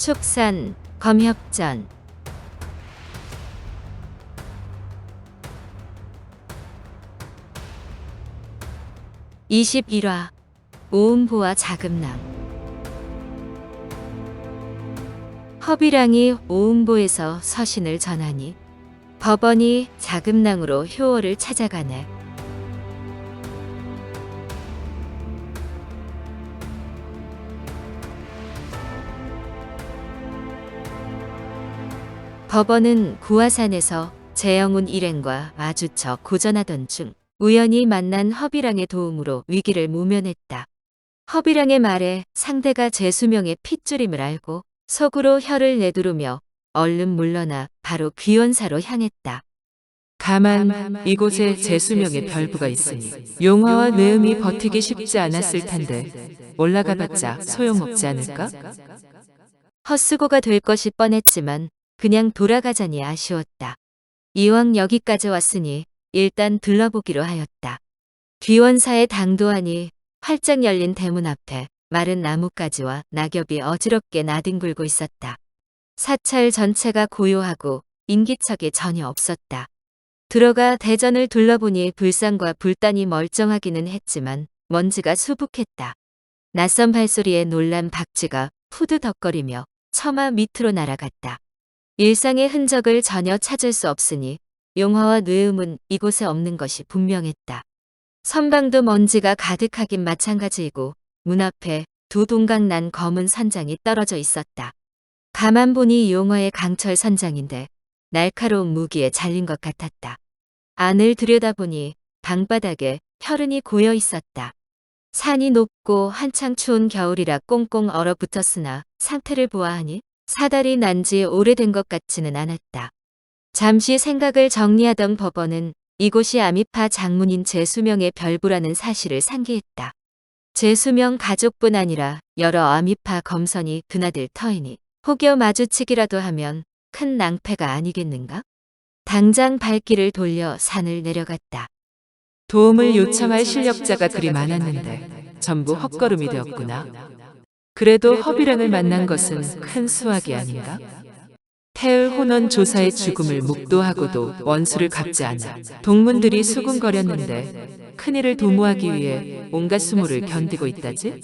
축산, 검협전. 21화 오음보와 자금낭. 허비랑이 오음보에서 서신을 전하니 법원이 자금낭으로 효호를 찾아가네. 법원은 구화산에서 재영운 일행과 마주쳐 고전하던 중 우연히 만난 허비랑의 도움으로 위기를 모면했다. 허비랑의 말에 상대가 제수명의 핏줄임을 알고 속으로 혀를 내두르며 얼른 물러나 바로 귀원사로 향했다. 다만 이곳에 제수명의 별부가 있으니 용화와 뇌음이 버티기 쉽지 않았을 텐데 올라가봤자 소용없지 않을까? 헛수고가 될 것이 뻔했지만 그냥 돌아가자니 아쉬웠다. 이왕 여기까지 왔으니 일단 들러보기로 하였다. 귀원사의 당도하니 활짝 열린 대문 앞에 마른 나뭇가지와 낙엽이 어지럽게 나뒹굴고 있었다. 사찰 전체가 고요하고 인기척이 전혀 없었다. 들어가 대전을 둘러보니 불상과 불단이 멀쩡하기는 했지만 먼지가 수북했다. 낯선 발소리에 놀란 박쥐가 푸드덕거리며 처마 밑으로 날아갔다. 일상의 흔적을 전혀 찾을 수 없으니 용화와 뇌음은 이곳에 없는 것이 분명했다. 선방도 먼지가 가득하긴 마찬가지이고 문 앞에 두 동강 난 검은 선장이 떨어져 있었다. 가만 보니 용화의 강철 선장인데 날카로운 무기에 잘린 것 같았다. 안을 들여다보니 방바닥에 혈흔이 고여 있었다. 산이 높고 한창 추운 겨울이라 꽁꽁 얼어붙었으나 상태를 보아하니 사달이 난 지 오래된 것 같지는 않았다. 잠시 생각을 정리하던 법원은 이곳이 아미파 장문인 제수명의 별부라는 사실을 상기했다. 제수명 가족뿐 아니라 여러 아미파 검선이 드나들 터이니 혹여 마주치기라도 하면 큰 낭패가 아니겠는가? 당장 발길을 돌려 산을 내려갔다. 도움을 요청할 실력자가 그리 많았는데 전부 헛걸음이 되었구나. 그래도 허비랑을 만난 것은 큰 수확이 아닌가? 태을 혼원 조사의 죽음을 목도하고도 원수를 갚지 않아 동문들이 수군거렸는데 큰일을 도모하기 위해 온갖 수모를 견디고 있다지?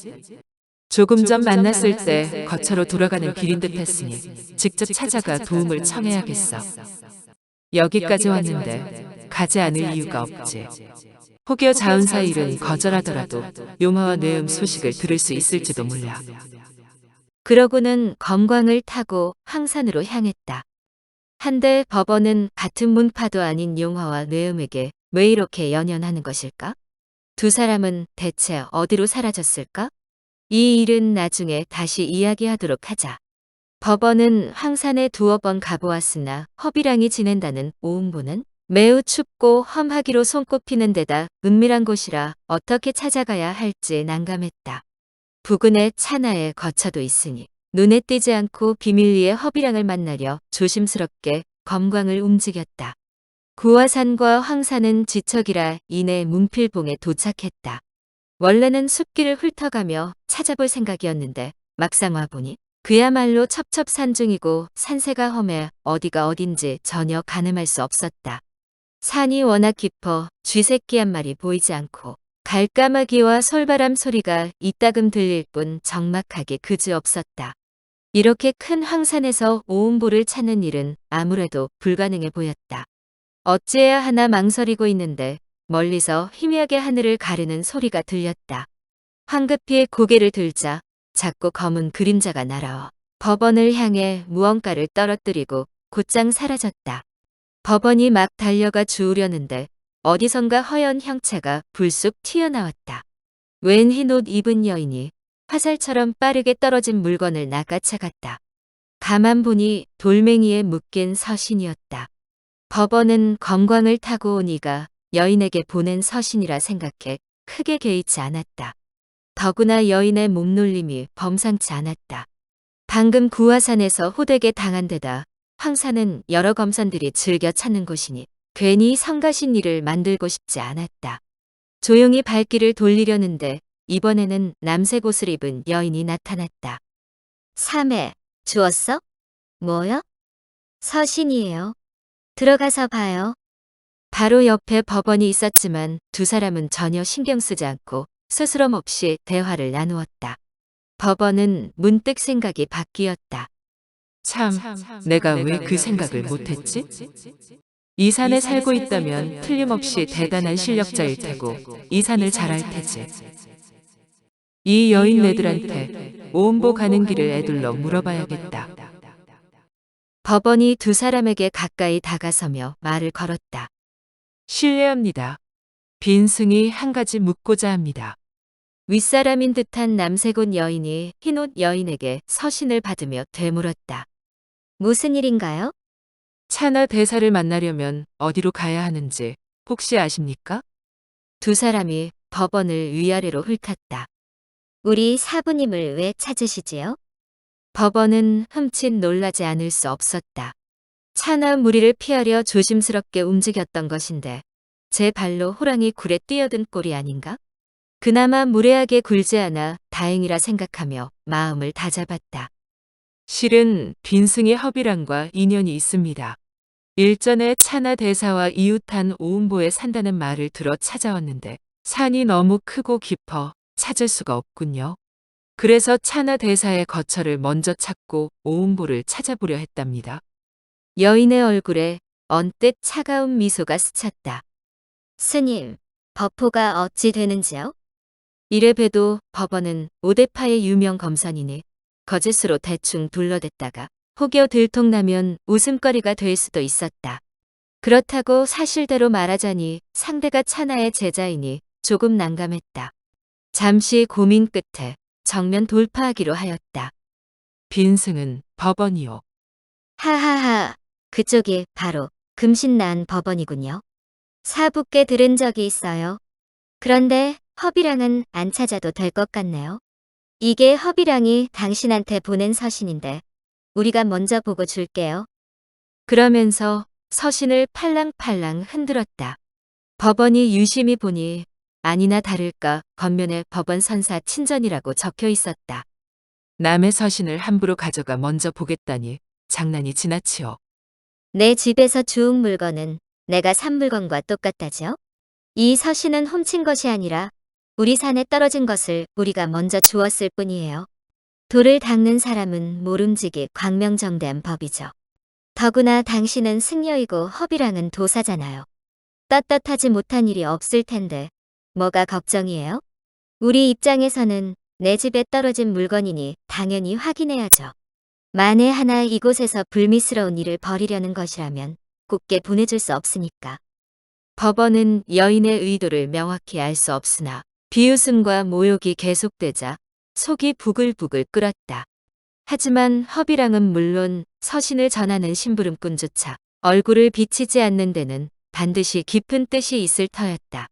조금 전 만났을 때 거처로 돌아가는 길인 듯 했으니 직접 찾아가 도움을 청해야겠어. 여기까지 왔는데 가지 않을 이유가 없지. 혹여 자은사 일은 거절하더라도 용화와 뇌음 소식을 들을 수 있을지도 몰라. 그러고는 검광을 타고 황산으로 향했다. 한데 법원은 같은 문파도 아닌 용화와 뇌음에게 왜 이렇게 연연하는 것일까? 두 사람은 대체 어디로 사라졌을까? 이 일은 나중에 다시 이야기하도록 하자. 법원은 황산에 두어 번 가보았으나 허비랑이 지낸다는 오음보는 매우 춥고 험하기로 손꼽히는 데다 은밀한 곳이라 어떻게 찾아가야 할지 난감했다. 부근에 차나에 거처도 있으니 눈에 띄지 않고 비밀리에 허비랑을 만나려 조심스럽게 검광을 움직였다. 구화산과 황산은 지척이라 이내 문필봉에 도착했다. 원래는 숲길을 훑어가며 찾아볼 생각이었는데 막상 와보니 그야말로 첩첩산중이고 산세가 험해 어디가 어딘지 전혀 가늠할 수 없었다. 산이 워낙 깊어 쥐새끼 한 마리 보이지 않고 갈까마귀와 솔바람 소리가 이따금 들릴 뿐 적막하게 그지없었다. 이렇게 큰 황산에서 오음보를 찾는 일은 아무래도 불가능해 보였다. 어찌해야 하나 망설이고 있는데 멀리서 희미하게 하늘을 가르는 소리가 들렸다. 황급히 고개를 들자 작고 검은 그림자가 날아와 법원을 향해 무언가를 떨어뜨리고 곧장 사라졌다. 법원이 막 달려가 주우려는데 어디선가 허연 형체가 불쑥 튀어나왔다. 웬 흰 옷 입은 여인이 화살처럼 빠르게 떨어진 물건을 낚아채갔다. 가만 보니 돌멩이에 묶인 서신이었다. 법원은 검광을 타고 온 이가 여인에게 보낸 서신이라 생각해 크게 개의치 않았다. 더구나 여인의 몸놀림이 범상치 않았다. 방금 구화산에서 호되게 당한 데다 황산은 여러 검선들이 즐겨 찾는 곳이니 괜히 성가신 일을 만들고 싶지 않았다. 조용히 발길을 돌리려는데 이번에는 남색 옷을 입은 여인이 나타났다. 3회 주웠어? 뭐요? 서신이에요. 들어가서 봐요. 바로 옆에 법원이 있었지만 두 사람은 전혀 신경 쓰지 않고 스스럼 없이 대화를 나누었다. 법원은 문득 생각이 바뀌었다. 참, 내가 왜 그 생각을 못했지? 이 산에 살고 있다면 틀림없이 대단한 실력자일 테고 이 산을 잘 알 테지. 이 여인네들한테 오음보 가는 길을 애둘러 물어봐야겠다. 법원이 두 사람에게 가까이 다가서며 말을 걸었다. 실례합니다. 빈승이 한 가지 묻고자 합니다. 윗사람인 듯한 남색 옷 여인이 흰옷 여인에게 서신을 받으며 되물었다. 무슨 일인가요? 차나 대사를 만나려면 어디로 가야 하는지 혹시 아십니까? 두 사람이 법원을 위아래로 훑었다. 우리 사부님을 왜 찾으시지요? 법원은 흠칫 놀라지 않을 수 없었다. 차나 무리를 피하려 조심스럽게 움직였던 것인데 제 발로 호랑이 굴에 뛰어든 꼴이 아닌가? 그나마 무례하게 굴지 않아 다행이라 생각하며 마음을 다잡았다. 실은 빈승의 허비랑과 인연이 있습니다. 일전에 차나 대사와 이웃한 오음보에 산다는 말을 들어 찾아왔는데 산이 너무 크고 깊어 찾을 수가 없군요. 그래서 차나 대사의 거처를 먼저 찾고 오음보를 찾아보려 했답니다. 여인의 얼굴에 언뜻 차가운 미소가 스쳤다. 스님, 법호가 어찌 되는지요? 이래 봬도 법원은 오대파의 유명 검선이니 거짓으로 대충 둘러댔다가 혹여 들통나면 웃음거리가 될 수도 있었다. 그렇다고 사실대로 말하자니 상대가 차나의 제자이니 조금 난감했다. 잠시 고민 끝에 정면 돌파하기로 하였다. 빈승은 법원이요. 하하하, 그쪽이 바로 금신난 법원이군요. 사부께 들은 적이 있어요. 그런데 허비랑은 안 찾아도 될 것 같네요. 이게 허비랑이 당신한테 보낸 서신인데 우리가 먼저 보고 줄게요. 그러면서 서신을 팔랑팔랑 흔들었다. 법원이 유심히 보니 아니나 다를까 겉면에 법원 선사 친전이라고 적혀 있었다. 남의 서신을 함부로 가져가 먼저 보겠다니 장난이 지나치요. 내 집에서 주운 물건은 내가 산 물건과 똑같다죠? 이 서신은 훔친 것이 아니라 우리 산에 떨어진 것을 우리가 먼저 주었을 뿐이에요. 돌을 닦는 사람은 모름지기 광명정대한 법이죠. 더구나 당신은 승려이고 허비랑은 도사잖아요. 떳떳하지 못한 일이 없을 텐데 뭐가 걱정이에요? 우리 입장에서는 내 집에 떨어진 물건이니 당연히 확인해야죠. 만에 하나 이곳에서 불미스러운 일을 벌이려는 것이라면 곱게 보내줄 수 없으니까. 법원은 여인의 의도를 명확히 알 수 없으나 비웃음과 모욕이 계속되자 속이 부글부글 끓었다. 하지만 허비랑은 물론 서신을 전하는 심부름꾼조차 얼굴을 비치지 않는 데는 반드시 깊은 뜻이 있을 터였다.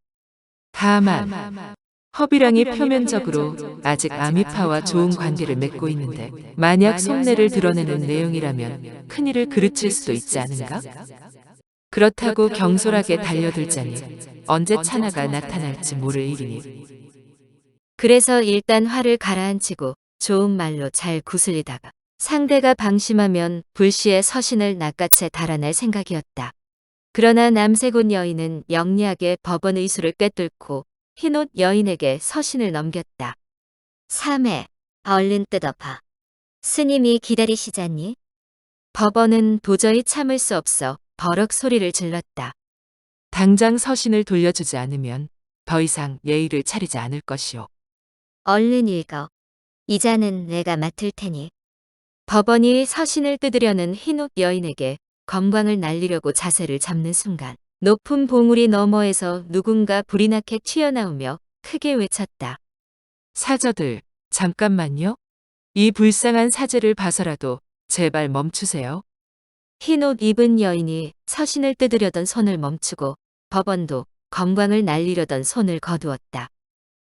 다만 허비랑이 표면적으로 아직 아미파와 좋은 관계를 맺고 있는데 만약 속내를 드러내는 내용이라면 큰일을 그르칠 수도 있지 않은가? 그렇다고 경솔하게 달려들자니 언제 차나가 나타날지 모를 일이니. 그래서 일단 화를 가라앉히고 좋은 말로 잘 구슬리다가 상대가 방심하면 불시에 서신을 낚아채 달아날 생각이었다. 그러나 남색옷 여인은 영리하게 법원 의수를 꿰뚫고 흰옷 여인에게 서신을 넘겼다. 3회, 얼른 뜯어봐. 스님이 기다리시잖니? 법원은 도저히 참을 수 없어 버럭 소리를 질렀다. 당장 서신을 돌려주지 않으면 더 이상 예의를 차리지 않을 것이오. 얼른 읽어. 이자는 내가 맡을 테니. 법원이 서신을 뜯으려는 흰옷 여인에게 검광을 날리려고 자세를 잡는 순간 높은 봉우리 너머에서 누군가 불이 나게 튀어나오며 크게 외쳤다. 사저들, 잠깐만요. 이 불쌍한 사제를 봐서라도 제발 멈추세요. 흰옷 입은 여인이 서신을 뜯으려던 손을 멈추고 법원도 검광을 날리려던 손을 거두었다.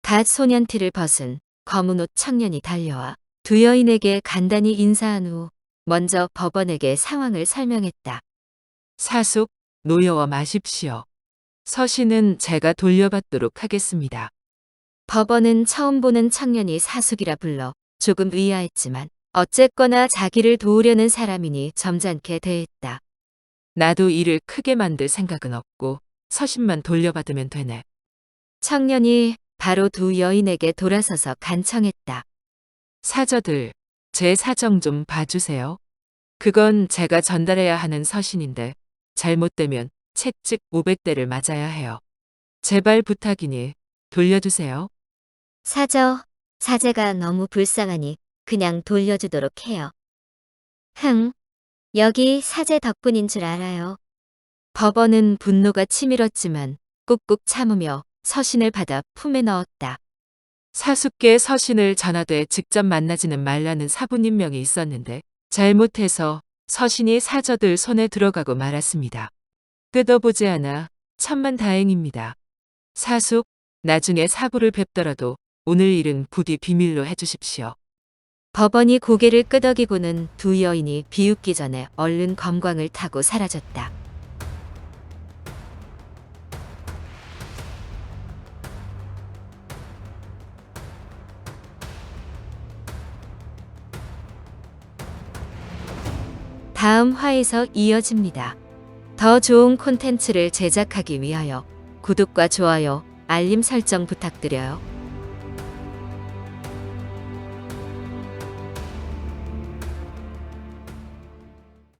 갓 소년티를 벗은 검은 옷 청년이 달려와 두 여인에게 간단히 인사한 후 먼저 법원에게 상황을 설명했다. 사숙, 노여워 마십시오. 서신은 제가 돌려받도록 하겠습니다. 법원은 처음 보는 청년이 사숙이라 불러 조금 의아했지만 어쨌거나 자기를 도우려는 사람이니 점잖게 대했다. 나도 일을 크게 만들 생각은 없고 서신만 돌려받으면 되네. 청년이 바로 두 여인에게 돌아서서 간청했다. 사저들, 제 사정 좀 봐주세요. 그건 제가 전달해야 하는 서신인데 잘못되면 채찍 500대를 맞아야 해요. 제발 부탁이니 돌려주세요. 사제가 너무 불쌍하니 그냥 돌려주도록 해요. 여기 사제 덕분인 줄 알아요. 법원은 분노가 치밀었지만 꾹꾹 참으며 서신을 받아 품에 넣었다. 사숙께 서신을 전하되 직접 만나지는 말라는 사부님명이 있었는데 잘못해서 서신이 사저들 손에 들어가고 말았습니다. 뜯어보지 않아 천만 다행입니다. 사숙, 나중에 사부를 뵙더라도 오늘 일은 부디 비밀로 해주십시오. 법원이 고개를 끄덕이고는 두 여인이 비웃기 전에 얼른 검광을 타고 사라졌다. 다음 화에서 이어집니다. 더 좋은 콘텐츠를 제작하기 위하여 구독과 좋아요, 알림 설정 부탁드려요.